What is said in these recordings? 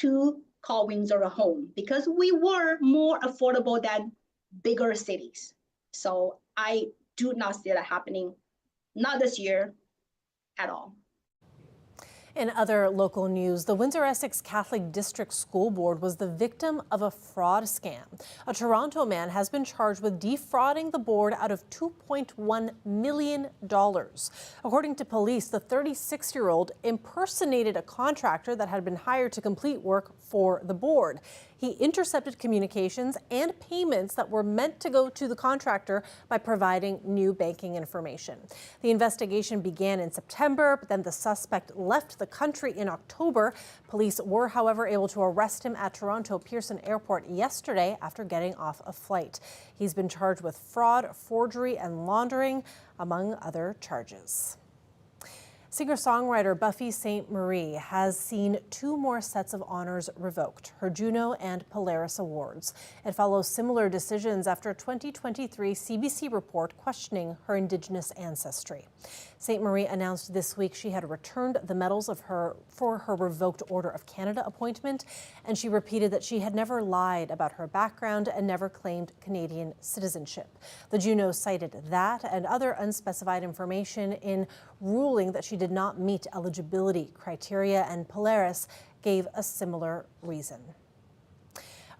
to call Windsor a home because we were more affordable than bigger cities. So I do not see that happening, not this year at all. In other local news, the Windsor-Essex Catholic District School Board was the victim of a fraud scam. A Toronto man has been charged with defrauding the board out of $2.1 million. According to police, the 36-year-old impersonated a contractor that had been hired to complete work for the board. He intercepted communications and payments that were meant to go to the contractor by providing new banking information. The investigation began in September, but then the suspect left the country in October. Police were, however, able to arrest him at Toronto Pearson Airport yesterday after getting off a flight. He's been charged with fraud, forgery, and laundering, among other charges. Singer-songwriter Buffy Sainte-Marie has seen 2 more sets of honors revoked, her Juno and Polaris Awards. It follows similar decisions after a 2023 CBC report questioning her Indigenous ancestry. Sainte-Marie announced this week she had returned the medals for her revoked Order of Canada appointment, and she repeated that she had never lied about her background and never claimed Canadian citizenship. The Juno cited that and other unspecified information in ruling that she did not meet eligibility criteria, and Polaris gave a similar reason.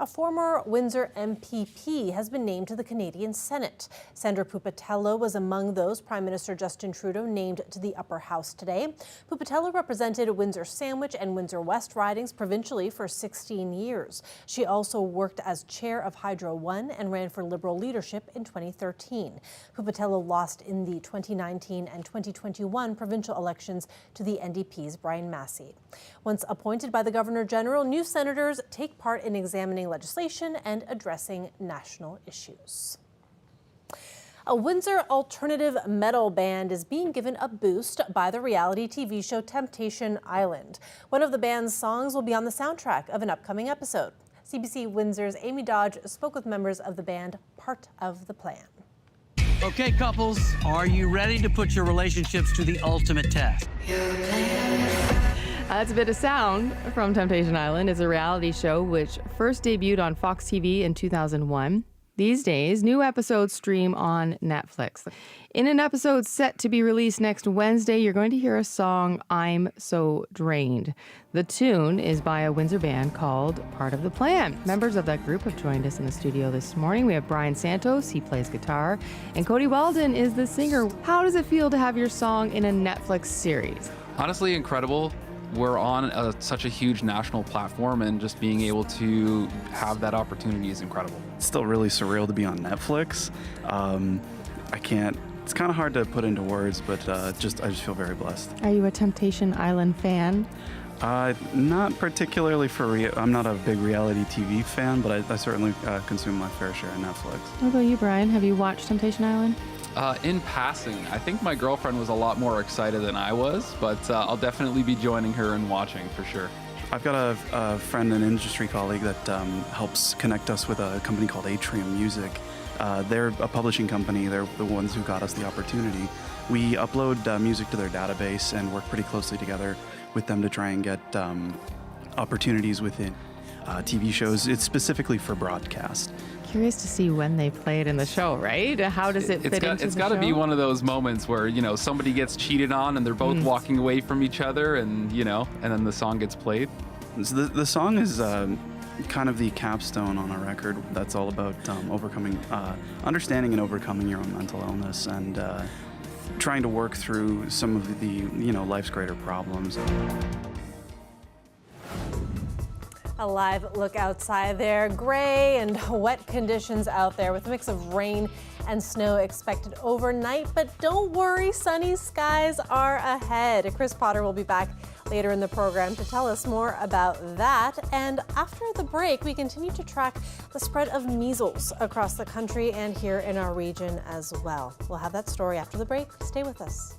A former Windsor MPP has been named to the Canadian Senate. Sandra Pupatello was among those Prime Minister Justin Trudeau named to the upper house today. Pupatello represented Windsor Sandwich and Windsor West ridings provincially for 16 years. She also worked as chair of Hydro One and ran for Liberal leadership in 2013. Pupatello lost in the 2019 and 2021 provincial elections to the NDP's Brian Massey. Once appointed by the Governor-General, new senators take part in examining legislation and addressing national issues. A Windsor alternative metal band is being given a boost by the reality TV show Temptation Island. One of the band's songs will be on the soundtrack of an upcoming episode. CBC Windsor's Amy Dodge spoke with members of the band, part of the plan. Okay, couples, are you ready to put your relationships to the ultimate test? That's a bit of sound from Temptation Island. It's a reality show which first debuted on Fox TV in 2001. These days, new episodes stream on Netflix. In an episode set to be released next Wednesday, you're going to hear a song, I'm So Drained. The tune is by a Windsor band called Part of the Plan. Members of that group have joined us in the studio this morning. We have Brian Santos, he plays guitar, and Cody Weldon is the singer. How does it feel to have your song in a Netflix series? Honestly, incredible. We're on such a huge national platform, and just being able to have that opportunity is incredible. It's still really surreal to be on Netflix. It's kind of hard to put into words, but I just feel very blessed. Are you a Temptation Island fan? Not particularly I'm not a big reality TV fan, but I certainly consume my fair share of Netflix. What about you, Brian? Have you watched Temptation Island? In passing, I think my girlfriend was a lot more excited than I was, but I'll definitely be joining her and watching for sure. I've got a friend, an industry colleague that helps connect us with a company called Atrium Music. They're a publishing company. They're the ones who got us the opportunity. We upload music to their database and work pretty closely together with them to try and get opportunities within TV shows. It's specifically for broadcast. Curious to see when they play it in the show, right? How does it fit into the show? It's got to be one of those moments where, somebody gets cheated on and they're both walking away from each other, and, and then the song gets played. So the song is kind of the capstone on a record that's all about understanding and overcoming your own mental illness and trying to work through some of the, life's greater problems. A live look outside there. Gray and wet conditions out there with a mix of rain and snow expected overnight. But don't worry, sunny skies are ahead. Chris Potter will be back later in the program to tell us more about that. And after the break, we continue to track the spread of measles across the country and here in our region as well. We'll have that story after the break. Stay with us.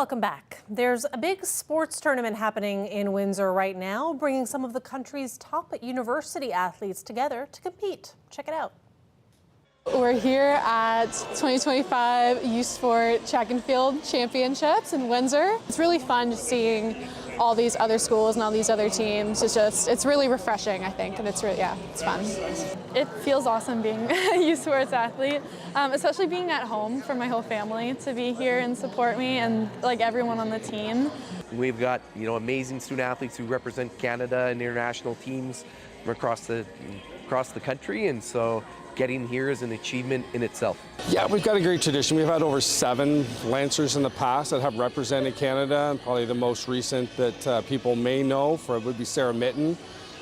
Welcome back. There's a big sports tournament happening in Windsor right now, bringing some of the country's top university athletes together to compete. Check it out. We're here at 2025 Youth Sport Track and Field Championships in Windsor. It's really fun just seeing all these other schools and all these other teams. It's really refreshing, I think, and it's fun. It feels awesome being a youth sports athlete, especially being at home for my whole family to be here and support me and like everyone on the team. We've got amazing student athletes who represent Canada and international teams from across the country, and so getting here is an achievement in itself. Yeah, we've got a great tradition. We've had over 7 Lancers in the past that have represented Canada, and probably the most recent that people may know would be Sarah Mitten.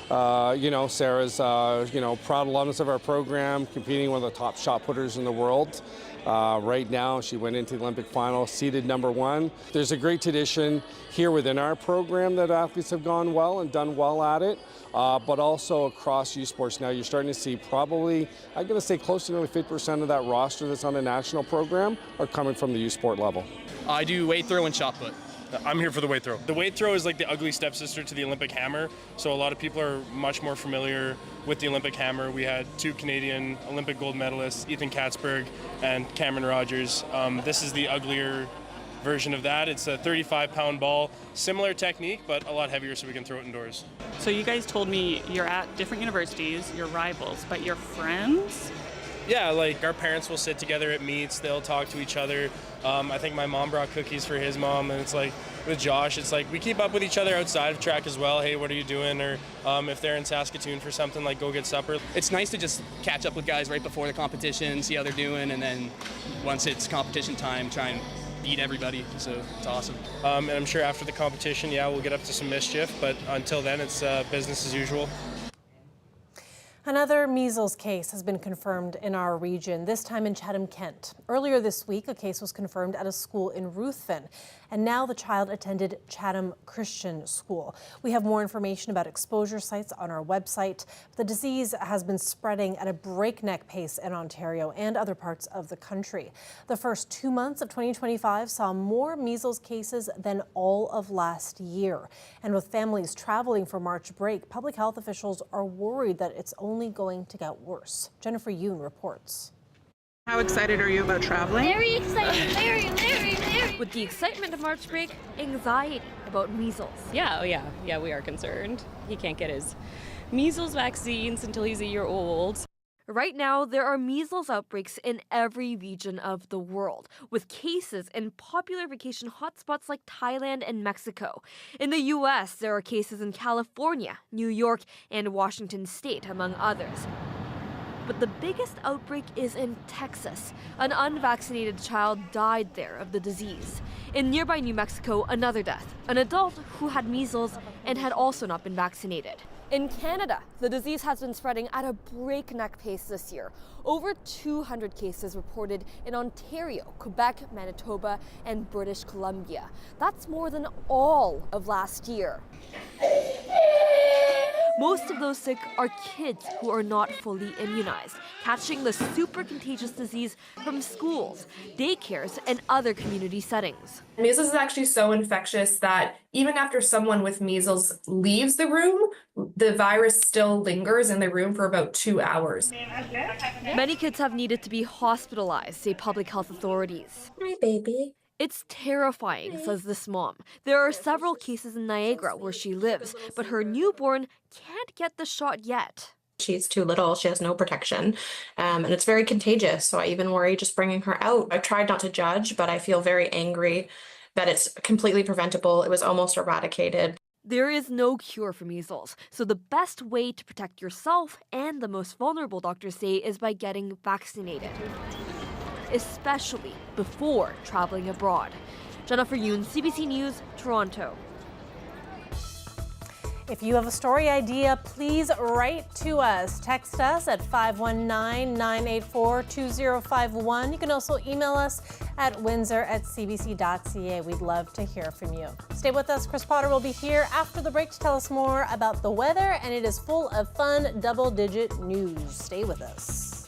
Sarah's proud alumnus of our program, competing one of the top shot putters in the world. Right now, she went into the Olympic final, seeded #1. There's a great tradition here within our program that athletes have gone well and done well at it, but also across youth sports now. You're starting to see probably, I'm going to say close to nearly 50% of that roster that's on a national program are coming from the youth sport level. I do weight throw and shot put. I'm here for the weight throw. The weight throw is like the ugly stepsister to the Olympic hammer, so a lot of people are much more familiar with the Olympic hammer. We had 2 Canadian Olympic gold medalists, Ethan Katzberg and Cameron Rogers. This is the uglier version of that. It's a 35-pound ball, similar technique, but a lot heavier so we can throw it indoors. So you guys told me you're at different universities, you're rivals, but you're friends? Yeah, like our parents will sit together at meets, they'll talk to each other. I think my mom brought cookies for his mom, and it's like with Josh, it's like we keep up with each other outside of track as well. Hey, what are you doing? Or if they're in Saskatoon for something, like go get supper. It's nice to just catch up with guys right before the competition, see how they're doing, and then once it's competition time, try and beat everybody, so it's awesome. And I'm sure after the competition, we'll get up to some mischief, but until then, it's business as usual. Another measles case has been confirmed in our region, this time in Chatham, Kent. Earlier this week, a case was confirmed at a school in Ruthven, and now the child attended Chatham Christian School. We have more information about exposure sites on our website. The disease has been spreading at a breakneck pace in Ontario and other parts of the country. The first 2 months of 2025 saw more measles cases than all of last year. And with families traveling for March break, public health officials are worried that it's only going to get worse. Jennifer Yoon reports. How excited are you about traveling? Very excited, very. With the excitement of March break, anxiety about measles. Yeah, we are concerned. He can't get his measles vaccines until he's a year old. Right now, there are measles outbreaks in every region of the world, with cases in popular vacation hotspots like Thailand and Mexico. In the U.S., there are cases in California, New York, and Washington State, among others. But the biggest outbreak is in Texas. An unvaccinated child died there of the disease. In nearby New Mexico, another death, an adult who had measles and had also not been vaccinated. In Canada, the disease has been spreading at a breakneck pace this year. Over 200 cases reported in Ontario, Quebec, Manitoba, and British Columbia. That's more than all of last year. Most of those sick are kids who are not fully immunized, catching the super contagious disease from schools, daycares, and other community settings. Measles is actually so infectious that even after someone with measles leaves the room, the virus still lingers in the room for about 2 hours. Many kids have needed to be hospitalized, say public health authorities. Hi, baby. It's terrifying, says this mom. There are several cases in Niagara where she lives, but her newborn can't get the shot yet. She's too little, she has no protection, and it's very contagious, so I even worry just bringing her out. I tried not to judge, but I feel very angry that it's completely preventable. It was almost eradicated. There is no cure for measles, so the best way to protect yourself and the most vulnerable, doctors say, is by getting vaccinated, especially before traveling abroad. Jennifer Yoon, CBC News, Toronto. If you have a story idea, please write to us. Text us at 519-984-2051. You can also email us at windsor@cbc.ca. We'd love to hear from you. Stay with us. Chris Potter will be here after the break to tell us more about the weather, and it is full of fun double-digit news. Stay with us.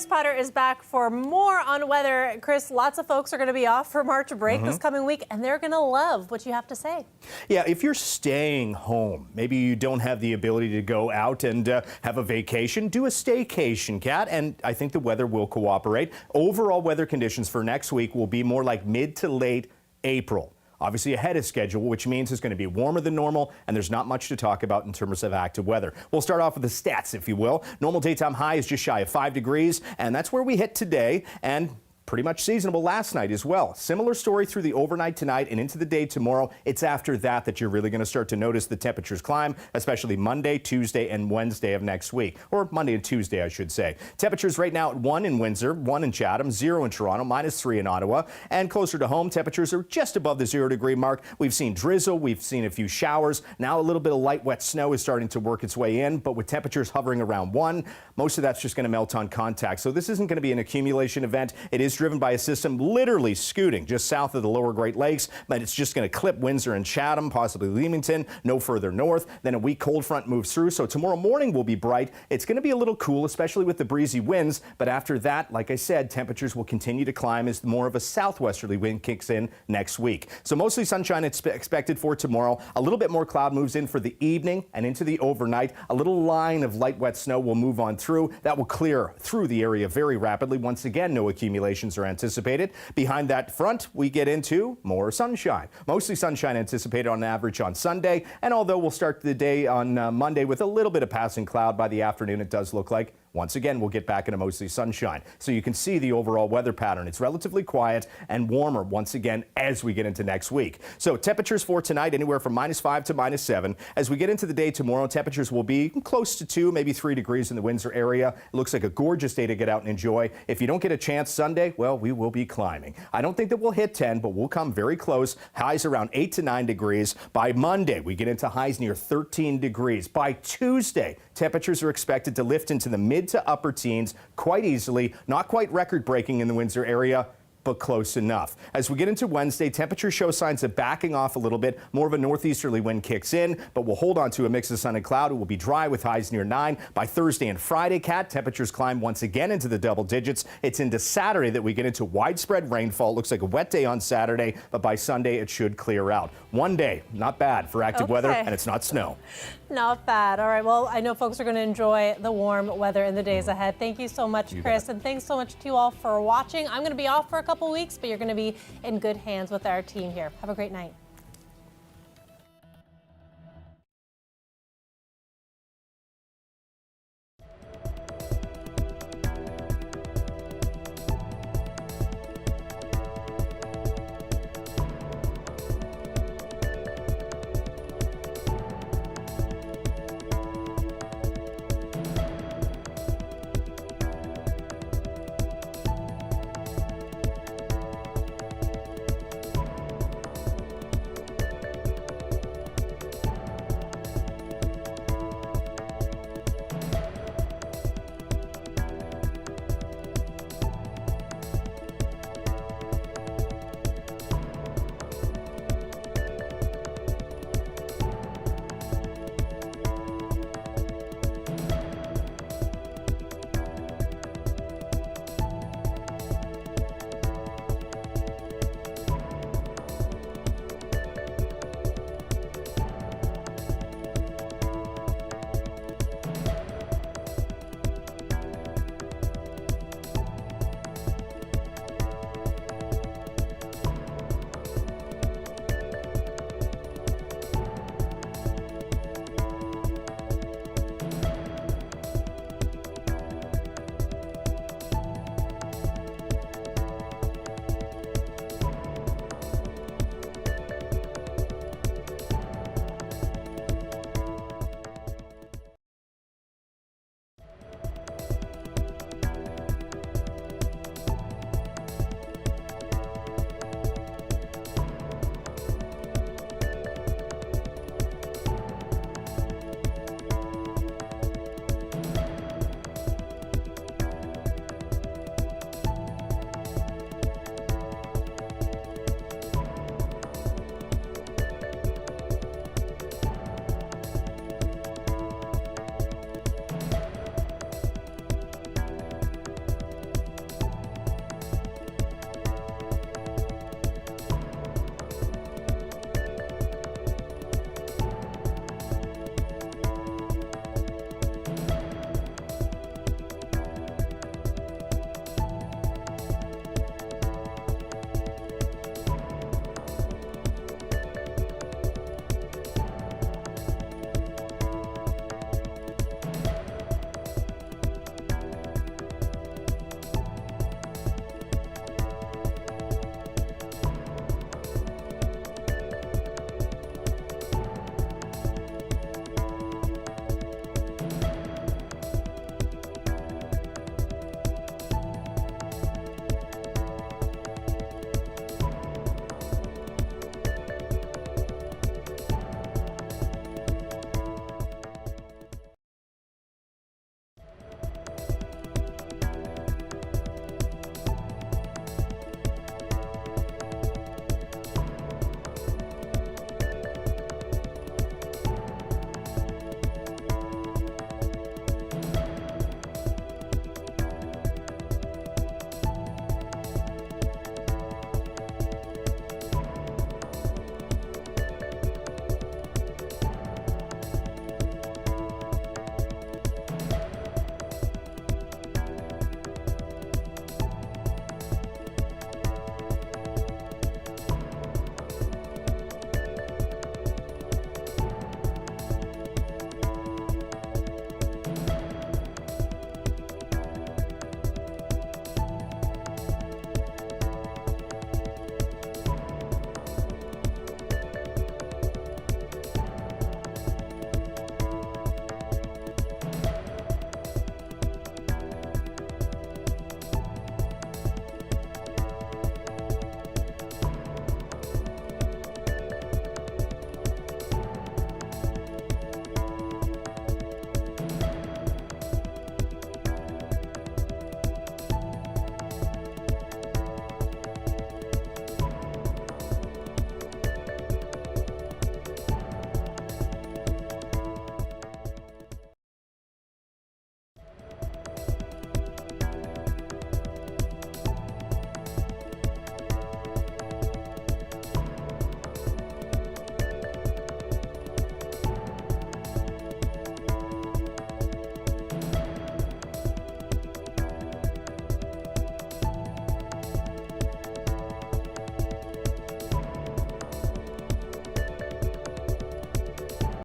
Chris Potter is back for more on weather. Chris, lots of folks are going to be off for March break this coming week, and they're going to love what you have to say. Yeah, if you're staying home, maybe you don't have the ability to go out and have a vacation, do a staycation, Kat, and I think the weather will cooperate. Overall weather conditions for next week will be more like mid to late April. Obviously ahead of schedule, which means it's going to be warmer than normal, and there's not much to talk about in terms of active weather. We'll start off with the stats, if you will. Normal daytime high is just shy of 5 degrees, and that's where we hit today, and pretty much seasonable last night as well. Similar story through the overnight tonight and into the day tomorrow. It's after that that you're really going to start to notice the temperatures climb, especially Monday, Tuesday, and Wednesday of next week. Or Monday and Tuesday, I should say. Temperatures right now at 1 in Windsor, 1 in Chatham, 0 in Toronto, -3 in Ottawa. And closer to home, temperatures are just above the 0 degree mark. We've seen drizzle, we've seen a few showers. Now a little bit of light, wet snow is starting to work its way in, but with temperatures hovering around 1, most of that's just going to melt on contact. So this isn't going to be an accumulation event. It is driven by a system literally scooting just south of the lower Great Lakes, but it's just going to clip Windsor and Chatham, possibly Leamington, no further north. Then a weak cold front moves through, so tomorrow morning will be bright. It's going to be a little cool, especially with the breezy winds, but after that, like I said, temperatures will continue to climb as more of a southwesterly wind kicks in next week. So mostly sunshine expected for tomorrow. A little bit more cloud moves in for the evening and into the overnight. A little line of light wet snow will move on through. That will clear through the area very rapidly. Once again, no accumulations are anticipated. Behind that front, we get into more sunshine. Mostly sunshine anticipated on average on Sunday, and although we'll start the day on Monday with a little bit of passing cloud, by the afternoon it does look like once again we'll get back into mostly sunshine. So you can see the overall weather pattern. It's relatively quiet and warmer once again as we get into next week. So temperatures for tonight anywhere from -5 to -7. As we get into the day tomorrow, temperatures will be close to 2, maybe 3 degrees in the Windsor area. It looks like a gorgeous day to get out and enjoy. If you don't get a chance Sunday, well, we will be climbing. I don't think that we'll hit 10, but we'll come very close. Highs around 8 to 9 degrees. By Monday, we get into highs near 13 degrees. By Tuesday, temperatures are expected to lift into the mid to upper teens quite easily. Not quite record-breaking in the Windsor area, but close enough. As we get into Wednesday, temperatures show signs of backing off a little bit. More of a northeasterly wind kicks in, but we'll hold on to a mix of sun and cloud. It will be dry with highs near 9. By Thursday and Friday, Kat, temperatures climb once again into the double digits. It's into Saturday that we get into widespread rainfall. It looks like a wet day on Saturday, but by Sunday it should clear out. One day, not bad for active weather, and it's not snow. Not bad. All right, well, I know folks are going to enjoy the warm weather in the days ahead. Thank you so much, Chris, and thanks so much to you all for watching. I'm going to be off for a couple weeks, but you're going to be in good hands with our team here. Have a great night.